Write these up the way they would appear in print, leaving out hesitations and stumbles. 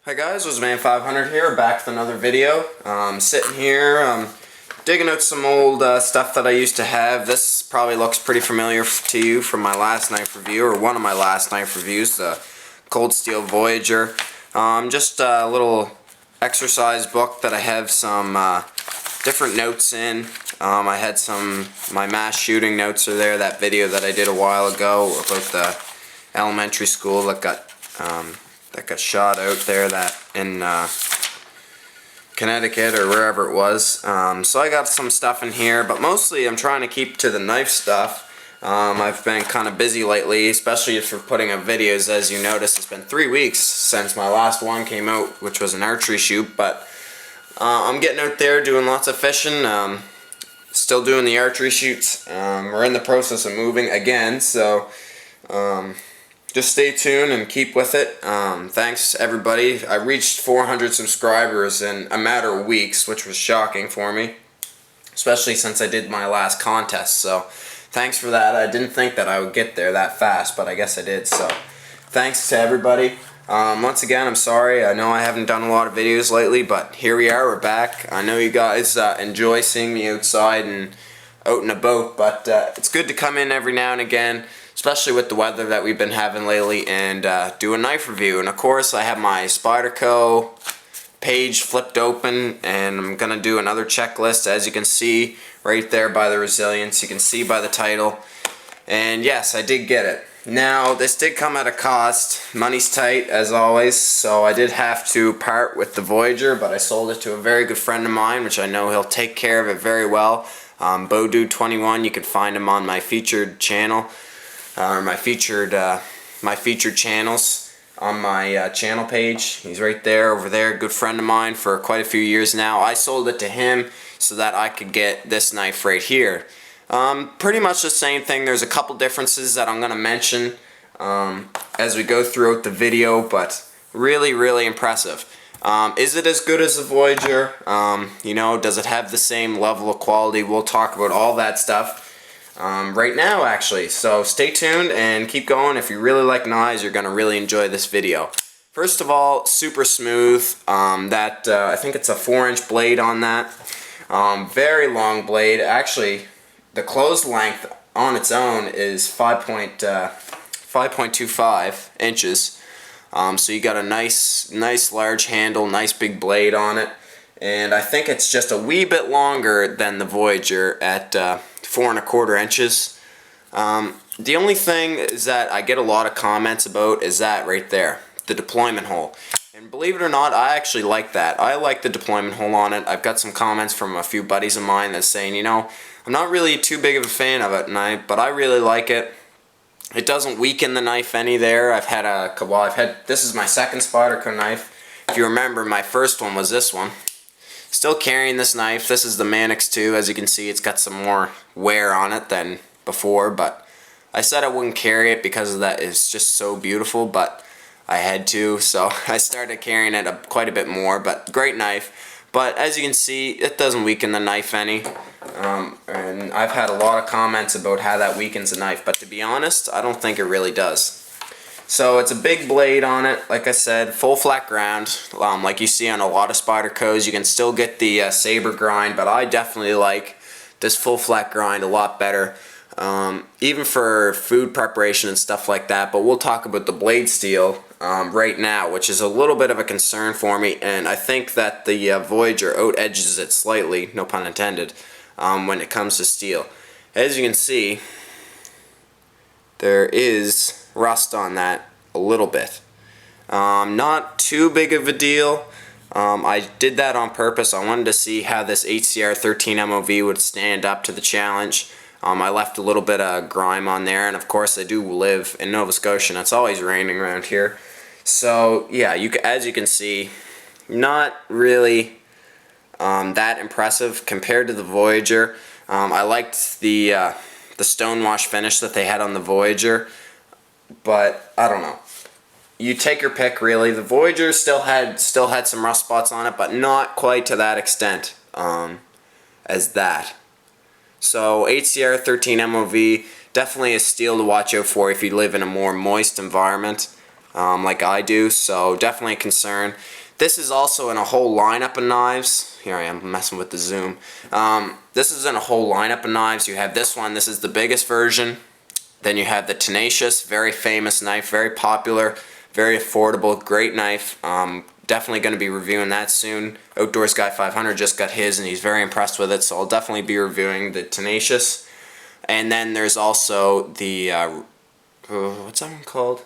Hi guys, it was Man500 here, back with another video. Sitting here, digging out some old stuff that I used to have. This probably looks pretty familiar to you from my last knife review, or one of my last knife reviews, the Cold Steel Voyager. Just a little exercise book that I have some different notes in. I had my mass shooting notes are there, that video that I did a while ago about the elementary school that got shot out there, that in Connecticut or wherever it was. So I got some stuff in here, but mostly I'm trying to keep to the knife stuff. I've been kind of busy lately, especially for putting up videos. As you notice, it's been 3 weeks since my last one came out, which was an archery shoot, but I'm getting out there doing lots of fishing, still doing the archery shoots. We're in the process of moving again, so just stay tuned and keep with it. Thanks everybody. I reached 400 subscribers in a matter of weeks, which was shocking for me, especially since I did my last contest. So thanks for that. I didn't think that I would get there that fast, but I guess I did. So thanks to everybody. Once again, I'm sorry. I know I haven't done a lot of videos lately, but here we are. We're back. I know you guys enjoy seeing me outside and out and about, but it's good to come in every now and again, especially with the weather that we've been having lately, and do a knife review. And of course I have my Spyderco page flipped open, and I'm gonna do another checklist. As you can see right there by the resilience, you can see by the title, and yes, I did get it. Now this did come at a cost. Money's tight as always, so I did have to part with the Voyager, but I sold it to a very good friend of mine, which I know he'll take care of it very well. BoDude21, you can find him on my featured channel, or my featured channels on my channel page. He's right there, over there, good friend of mine for quite a few years now. I sold it to him so that I could get this knife right here. Pretty much the same thing. There's a couple differences that I'm going to mention as we go throughout the video, but really impressive. Is it as good as the Voyager? You know, does it have the same level of quality? We'll talk about all that stuff right now, actually. So stay tuned and keep going. If you really like knives, you're going to really enjoy this video. First of all, super smooth. I think it's a 4-inch blade on that. Very long blade. Actually, the closed length on its own is 5.25 inches. So you got a nice large handle, nice big blade on it, and I think it's just a wee bit longer than the Voyager at 4¼ inches. The only thing is that I get a lot of comments about is that right there, the deployment hole. And believe it or not, I actually like that. I like the deployment hole on it. I've got some comments from a few buddies of mine that's saying, you know, I'm not really too big of a fan of it, but I really like it. It doesn't weaken the knife any there. This is my second Spyderco knife. If you remember, my first one was this one. Still carrying this knife. This is the Manix 2. As you can see, it's got some more wear on it than before, but I said I wouldn't carry it because of that. It's just so beautiful, but I had to, so I started carrying it quite a bit more, but great knife. But as you can see, it doesn't weaken the knife any. And I've had a lot of comments about how that weakens the knife, but to be honest, I don't think it really does. So it's a big blade on it, like I said, full flat ground, like you see on a lot of Spydercos. You can still get the saber grind, but I definitely like this full flat grind a lot better, even for food preparation and stuff like that. But we'll talk about the blade steel right now, which is a little bit of a concern for me, and I think that the Voyager out-edges it slightly, no pun intended, when it comes to steel. As you can see, there is rust on that a little bit. Not too big of a deal. I did that on purpose. I wanted to see how this HCR 13 MOV would stand up to the challenge. I left a little bit of grime on there, and of course I do live in Nova Scotia, and it's always raining around here. So yeah, as you can see, not really that impressive compared to the Voyager. I liked the stonewash finish that they had on the Voyager, but I don't know. You take your pick, really. The Voyager still had some rust spots on it, but not quite to that extent as that. So HCR 13 MOV, definitely a steel to watch out for if you live in a more moist environment. like I do, so definitely a concern. This is also in a whole lineup of knives. Here I am messing with the zoom. This is in a whole lineup of knives. You have this one. This is the biggest version. Then you have the Tenacious, very famous knife, very popular, very affordable, great knife. Definitely going to be reviewing that soon. Outdoors Guy 500 just got his and he's very impressed with it, so I'll definitely be reviewing the Tenacious. And then there's also the, what's that one called?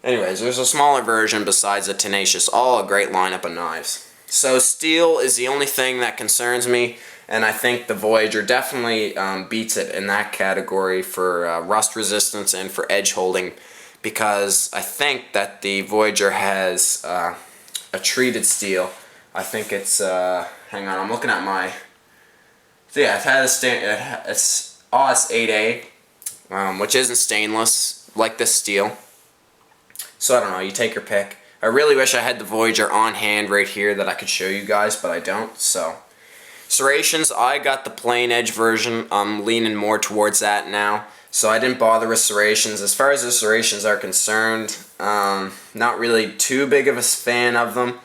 Anyways, there's a smaller version besides the Tenacious, all a great lineup of knives. So steel is the only thing that concerns me, and I think the Voyager definitely beats it in that category for rust resistance and for edge holding, because I think that the Voyager has a treated steel. I think it's, hang on, I'm looking at my, so yeah, it's AUS 8A, which isn't stainless like this steel. So I don't know, you take your pick. I really wish I had the Voyager on hand right here that I could show you guys, but I don't. So serrations, I got the plain edge version. I'm leaning more towards that now, so I didn't bother with serrations. As far as the serrations are concerned, not really too big of a fan of them.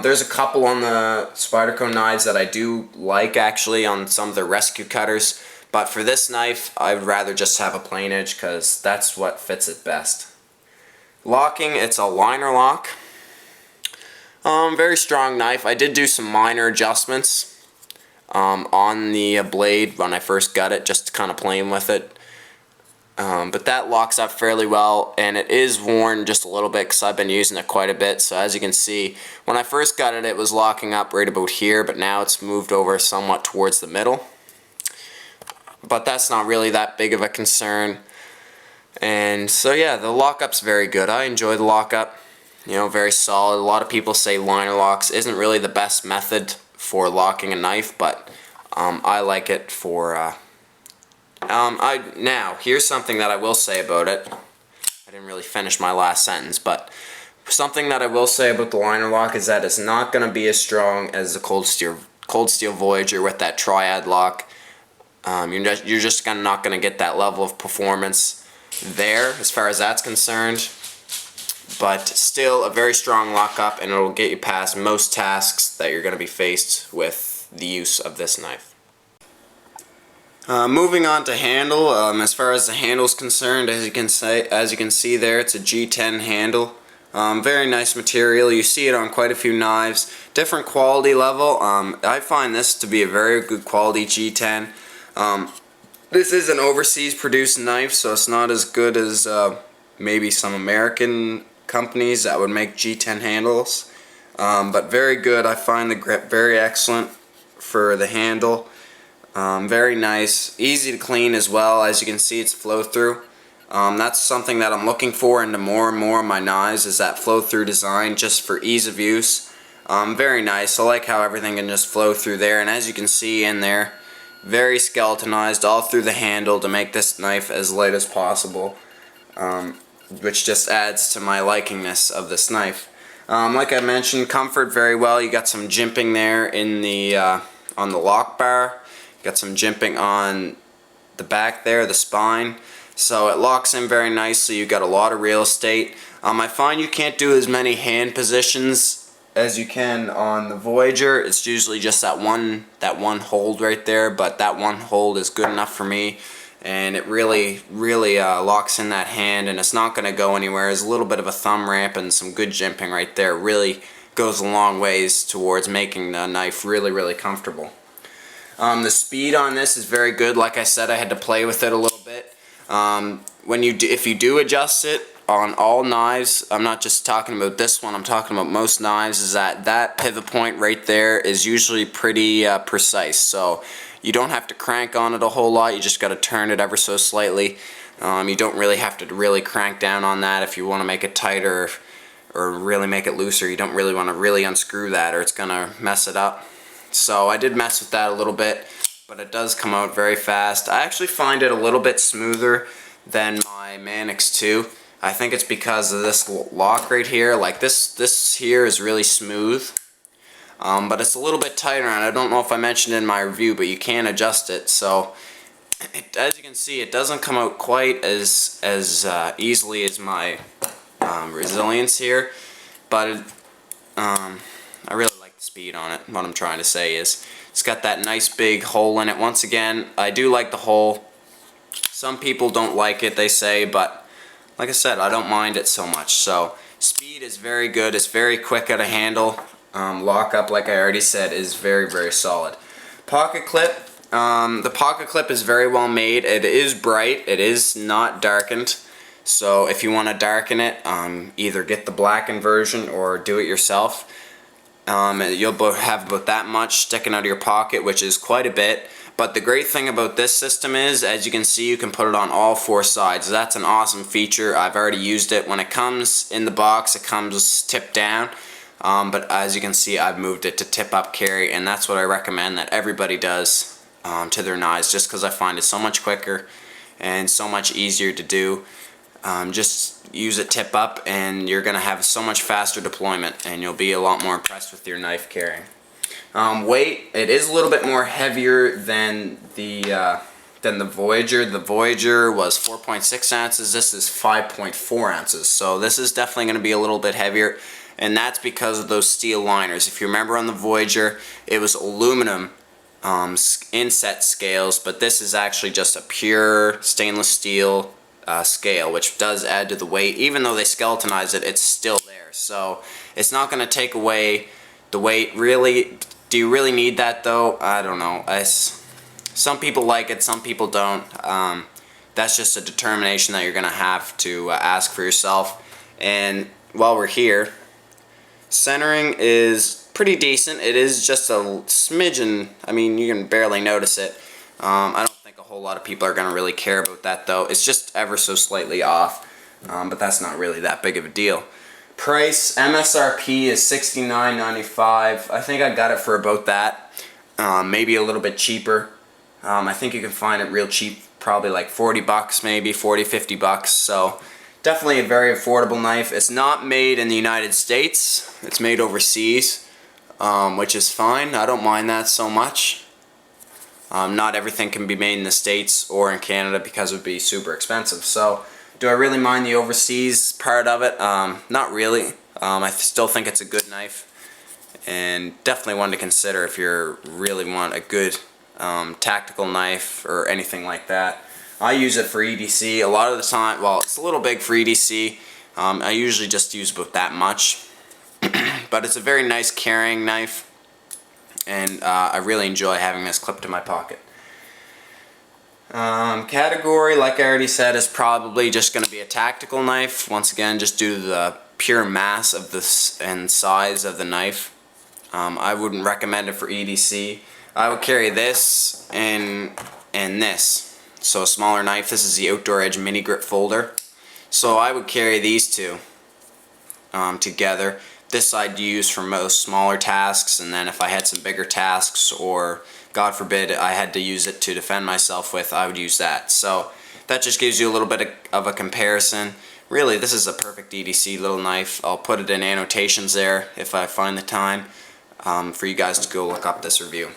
There's a couple on the Spyderco knives that I do like, actually, on some of the rescue cutters, but for this knife I'd rather just have a plain edge because that's what fits it best. Locking, it's a liner lock. Very strong knife. I did do some minor adjustments on the blade when I first got it, just kind of playing with it. But that locks up fairly well, and it is worn just a little bit because I've been using it quite a bit. So as you can see, when I first got it, it was locking up right about here, but now it's moved over somewhat towards the middle. But that's not really that big of a concern. And so yeah, the lockup's very good. I enjoy the lockup. You know, very solid. A lot of people say liner locks isn't really the best method for locking a knife, but I like it for. Now here's something that I will say about it. I didn't really finish my last sentence, but something that I will say about the liner lock is that it's not going to be as strong as the Cold Steel Voyager with that triad lock. You're just not going to get that level of performance there as far as that's concerned, but still a very strong lockup, and it'll get you past most tasks that you're going to be faced with the use of this knife. Moving on to handle, as far as the handle is concerned, as you can see there, it's a G10 handle. Very nice material. You see it on quite a few knives. Different quality level. I find this to be a very good quality G10. This is an overseas produced knife, so it's not as good as maybe some American companies that would make G10 handles, but very good. I find the grip very excellent for the handle. Very nice, easy to clean as well. As you can see, it's flow through. That's something that I'm looking for into more and more of my knives, is that flow through design, just for ease of use. Very nice. I like how everything can just flow through there, and as you can see in there, very skeletonized all through the handle to make this knife as light as possible, which just adds to my likingness of this knife. Like I mentioned, comfort very well. You got some jimping there in the on the lock bar. You got some jimping on the back there, the spine. So it locks in very nicely. You got a lot of real estate. I find you can't do as many hand positions as you can on the Voyager. It's usually just that one hold right there, but that one hold is good enough for me, and it really locks in that hand, and it's not going to go anywhere. There's a little bit of a thumb ramp and some good jimping right there. It really goes a long ways towards making the knife really comfortable. The speed on this is very good. Like I said, I had to play with it a little bit. If you do adjust it on all knives, I'm not just talking about this one, I'm talking about most knives, is that pivot point right there is usually pretty precise. So you don't have to crank on it a whole lot, you just got to turn it ever so slightly. You don't really have to really crank down on that if you want to make it tighter or really make it looser. You don't really want to really unscrew that, or it's going to mess it up. So I did mess with that a little bit, but it does come out very fast. I actually find it a little bit smoother than my Manix 2. I think it's because of this lock right here. Like this here is really smooth, but it's a little bit tighter, and I don't know if I mentioned it in my review, but you can adjust it. So as you can see, it doesn't come out quite as easily as my resilience here, but I really like the speed on it. What I'm trying to say is it's got that nice big hole in it. Once again, I do like the hole. Some people don't like it, they say, but like I said, I don't mind it so much. So speed is very good. It's very quick at a handle. Lockup, like I already said, is very, very solid. Pocket clip. The pocket clip is very well made. It is bright. It is not darkened. So if you want to darken it, either get the blackened version or do it yourself. You'll have about that much sticking out of your pocket, which is quite a bit. But the great thing about this system is, as you can see, you can put it on all four sides. That's an awesome feature. I've already used it. When it comes in the box, it comes tipped down. But as you can see, I've moved it to tip up carry, and that's what I recommend that everybody does to their knives, just because I find it so much quicker and so much easier to do. Just use it tip up and you're gonna have so much faster deployment, and you'll be a lot more impressed with your knife carrying. Weight, it is a little bit more heavier than the Voyager. The Voyager was 4.6 ounces. This is 5.4 ounces. So this is definitely going to be a little bit heavier, and that's because of those steel liners. If you remember on the Voyager, it was aluminum inset scales, but this is actually just a pure stainless steel scale, which does add to the weight. Even though they skeletonized it, it's still there. So it's not going to take away the weight. Really, do you really need that though? I don't know. Some people like it, some people don't. That's just a determination that you're going to have to ask for yourself. And while we're here, centering is pretty decent. It is just a smidgen. I mean, you can barely notice it. I don't think a whole lot of people are going to really care about that though. It's just ever so slightly off, but that's not really that big of a deal. Price, MSRP is $69.95. I think I got it for about that, maybe a little bit cheaper. I think you can find it real cheap, probably like 40 bucks, maybe 40, 50 bucks. So definitely a very affordable knife. It's not made in the United States. It's made overseas, which is fine. I don't mind that so much. Not everything can be made in the States or in Canada because it would be super expensive. So do I really mind the overseas part of it? Not really. I still think it's a good knife, and definitely one to consider if you really want a good tactical knife or anything like that. I use it for EDC a lot of the time. Well, it's a little big for EDC. I usually just use about that much, but it's a very nice carrying knife, and I really enjoy having this clipped to my pocket. Category, like I already said, is probably just going to be a tactical knife. Once again, just due to the pure mass of this and size of the knife. I wouldn't recommend it for EDC. I would carry this and this. So a smaller knife. This is the Outdoor Edge mini grip folder. So I would carry these two together. This I'd use for most smaller tasks, and then if I had some bigger tasks, or God forbid I had to use it to defend myself with, I would use that. So that just gives you a little bit of a comparison. Really, this is a perfect EDC little knife. I'll put it in annotations there if I find the time for you guys to go look up this review.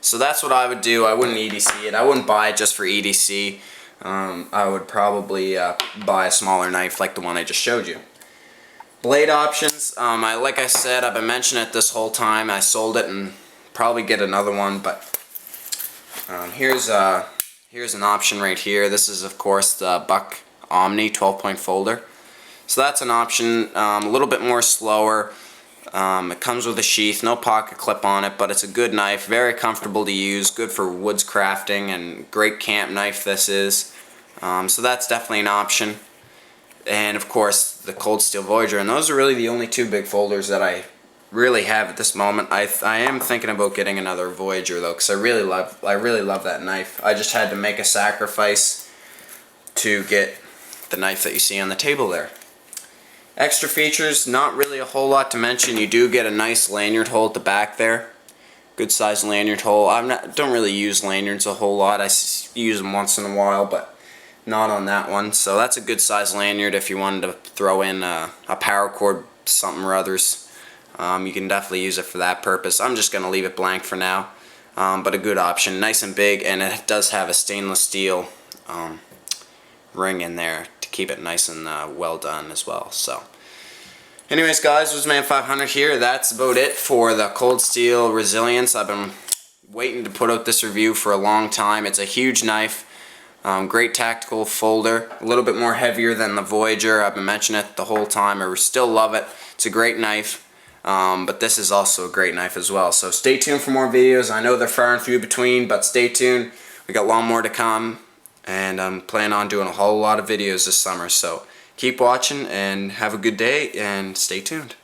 So that's what I would do. I wouldn't EDC it. I wouldn't buy it just for EDC. I would probably buy a smaller knife like the one I just showed you. Blade options, like I said, I've been mentioning it this whole time. I sold it and probably get another one, but here's an option right here. This is of course the Buck Omni 12-point folder. So that's an option, a little bit more slower. It comes with a sheath, no pocket clip on it, but it's a good knife, very comfortable to use, good for woods crafting, and great camp knife this is. So that's definitely an option. And of course the Cold Steel Voyager, and those are really the only two big folders that I really have at this moment. I am thinking about getting another Voyager though, because I really love that knife. I just had to make a sacrifice to get the knife that you see on the table there. Extra features, not really a whole lot to mention. You do get a nice lanyard hole at the back there. Good size lanyard hole. Don't really use lanyards a whole lot. I use them once in a while, but not on that one. So that's a good size lanyard if you wanted to throw in a paracord something or others. You can definitely use it for that purpose. I'm just going to leave it blank for now, but a good option. Nice and big, and it does have a stainless steel ring in there to keep it nice and well done as well. So anyways guys, this was Man 500 here. That's about it for the Cold Steel Resilience. I've been waiting to put out this review for a long time. It's a huge knife. Great tactical folder, a little bit more heavier than the Voyager. I've been mentioning it the whole time. I still love it. It's a great knife, but this is also a great knife as well. So stay tuned for more videos. I know they're far and few between, but stay tuned. We got a lot more to come, and I'm planning on doing a whole lot of videos this summer. So keep watching and have a good day and stay tuned.